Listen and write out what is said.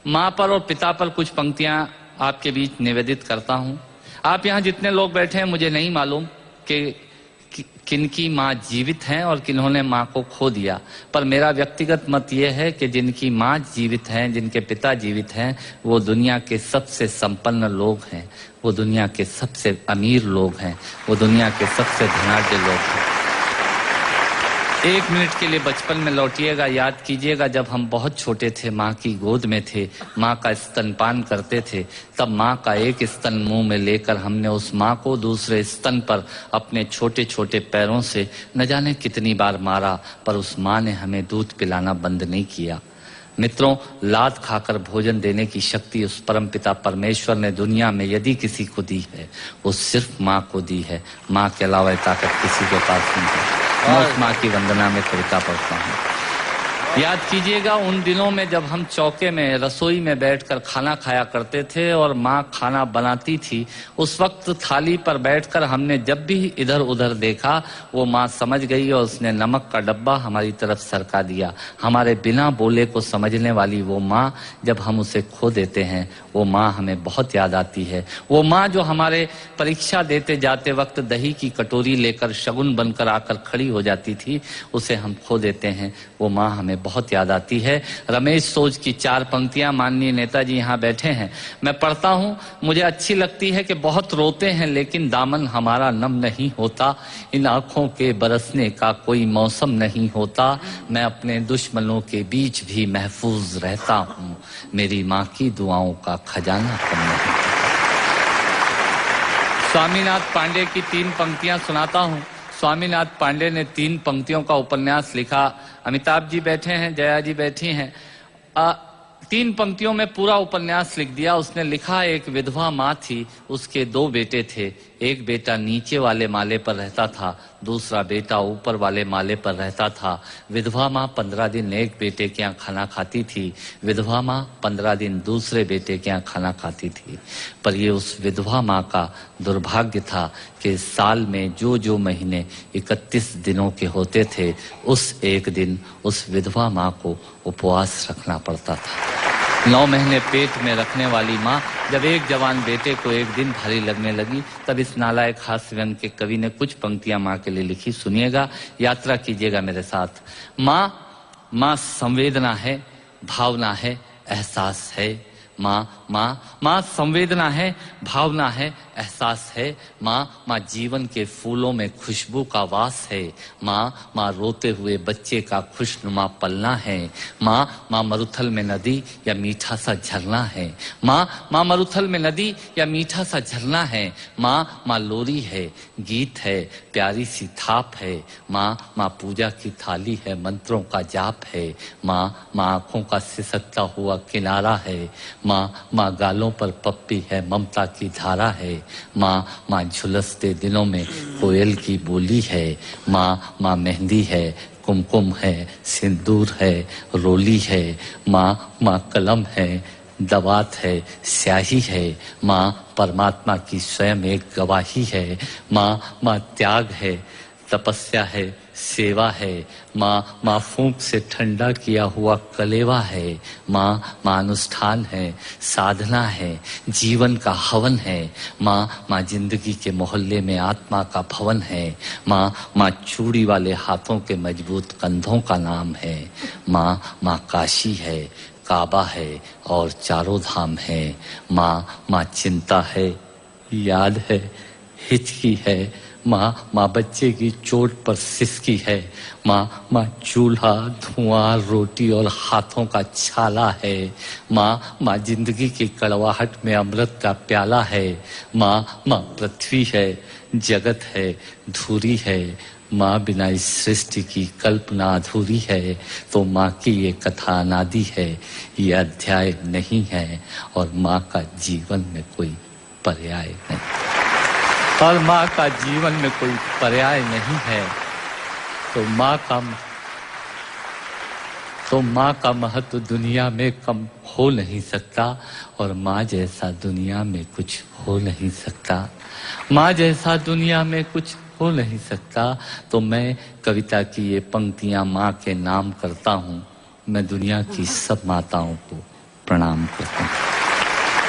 माँ पर और पिता पर कुछ पंक्तियां आपके बीच निवेदित करता हूं। आप यहाँ जितने लोग बैठे हैं, मुझे नहीं मालूम कि किनकी माँ जीवित हैं और किन्होंने माँ को खो दिया, पर मेरा व्यक्तिगत मत यह है कि जिनकी माँ जीवित हैं, जिनके पिता जीवित हैं, वो दुनिया के सबसे संपन्न लोग हैं, वो दुनिया के सबसे अमीर लोग हैं, वो दुनिया के सबसे धनाढ्य लोग हैं। 1 मिनट के लिए बचपन में लौटिएगा, याद कीजिएगा जब हम बहुत छोटे थे, माँ की गोद में थे, माँ का स्तनपान करते थे, तब माँ का एक स्तन मुंह में लेकर हमने उस माँ को दूसरे स्तन पर अपने छोटे छोटे पैरों से न जाने कितनी बार मारा, पर उस माँ ने हमें दूध पिलाना बंद नहीं किया। मित्रों, लात खाकर भोजन देने की शक्ति उस परमपिता परमेश्वर ने दुनिया में यदि किसी को दी है, वो सिर्फ माँ को दी है। माँ के अलावा ये ताकत किसी के पास नहीं है। मैं उस माँ की वंदना में कविता पढ़ता हूँ। याद कीजिएगा उन दिनों में जब हम चौके में, रसोई में बैठकर खाना खाया करते थे और माँ खाना बनाती थी। उस वक्त थाली पर बैठकर हमने जब भी इधर उधर देखा, वो माँ समझ गई और उसने नमक का डब्बा हमारी तरफ सरका दिया। हमारे बिना बोले को समझने वाली वो माँ, जब हम उसे खो देते हैं, वो माँ हमें बहुत याद आती है। वो माँ जो हमारे परीक्षा देते जाते वक्त दही की कटोरी लेकर शगुन बनकर आकर खड़ी हो जाती थी, उसे हम खो देते हैं। वो माँ हमें बहुत याद आती है। रमेश सोज की 4 पंक्तियां माननीय नेताजी यहाँ बैठे हैं, मैं पढ़ता हूँ। मुझे अच्छी लगती है कि बहुत रोते हैं लेकिन दामन हमारा नम नहीं होता, इन आंखों के बरसने का कोई मौसम नहीं होता, मैं अपने दुश्मनों के बीच भी महफूज रहता हूँ, मेरी माँ की दुआओं का खजाना कम नहीं। स्वामीनाथ पांडे की 3 पंक्तियां सुनाता हूँ। स्वामीनाथ पांडे ने 3 पंक्तियों का उपन्यास लिखा। अमिताभ जी बैठे हैं, जया जी बैठी हैं। 3 पंक्तियों में पूरा उपन्यास लिख दिया उसने। लिखा, एक विधवा माँ थी, उसके 2 बेटे थे। एक बेटा नीचे वाले माले पर रहता था, दूसरा बेटा ऊपर वाले माले पर रहता था। विधवा माँ 15 दिन एक बेटे के यहाँ खाना खाती थी, विधवा माँ 15 दिन दूसरे बेटे के यहाँ खाना खाती थी। पर ये उस विधवा माँ का दुर्भाग्य था कि साल में जो महीने 31 दिनों के होते थे, उस एक दिन उस विधवा माँ को उपवास रखना पड़ता था। 9 महीने पेट में रखने वाली माँ जब एक जवान बेटे को एक दिन भारी लगने लगी, तब इस नालायक हास्य व्यंग के कवि ने कुछ पंक्तियां माँ के लिए लिखी। सुनिएगा, यात्रा कीजिएगा मेरे साथ। माँ संवेदना है, भावना है, एहसास है। माँ संवेदना है, भावना है, एहसास है। माँ जीवन के फूलों में खुशबू का वास है। माँ रोते हुए बच्चे का खुशनुमा पलना है। माँ मरुथल में नदी या मीठा सा झरना है। माँ मरुथल में नदी या मीठा सा झरना है। माँ लोरी है, गीत है, प्यारी सी थाप है। माँ पूजा की थाली है, मंत्रों का जाप है। माँ आंखों का सिसकता हुआ किनारा है। माँ गालों पर पप्पी है, ममता की धारा है। माँ झुलसते दिनों में कोयल की बोली है। माँ मेहंदी है, कुमकुम है, सिंदूर है, रोली है। माँ कलम है, दवात है, स्याही है। माँ परमात्मा की स्वयं एक गवाही है। माँ त्याग है, तपस्या है, सेवा है। माँ फूंक से ठंडा किया हुआ कलेवा है। माँ अनुष्ठान है, साधना है, जीवन का हवन है। माँ जिंदगी के मोहल्ले में आत्मा का भवन है। माँ चूड़ी वाले हाथों के मजबूत कंधों का नाम है। माँ काशी है, काबा है और चारों धाम है। माँ चिंता है, याद है, हिचकी है। माँ बच्चे की चोट पर सिसकी है। माँ चूल्हा, धुआं, रोटी और हाथों का छाला है। माँ जिंदगी की कड़वाहट में अमृत का प्याला है। माँ पृथ्वी है, जगत है, धूरी है। माँ बिना इस सृष्टि की कल्पना अधूरी है। तो माँ की ये कथा अनादि है, ये अध्याय नहीं है, और माँ का जीवन में कोई पर्याय नहीं, और माँ का जीवन में कोई पर्याय नहीं है। तो माँ का महत्व दुनिया में कम हो नहीं सकता, और माँ जैसा दुनिया में कुछ हो नहीं सकता। माँ जैसा दुनिया में कुछ हो नहीं सकता। तो मैं कविता की ये पंक्तियां माँ के नाम करता हूँ। मैं दुनिया की सब माताओं को प्रणाम करता हूँ।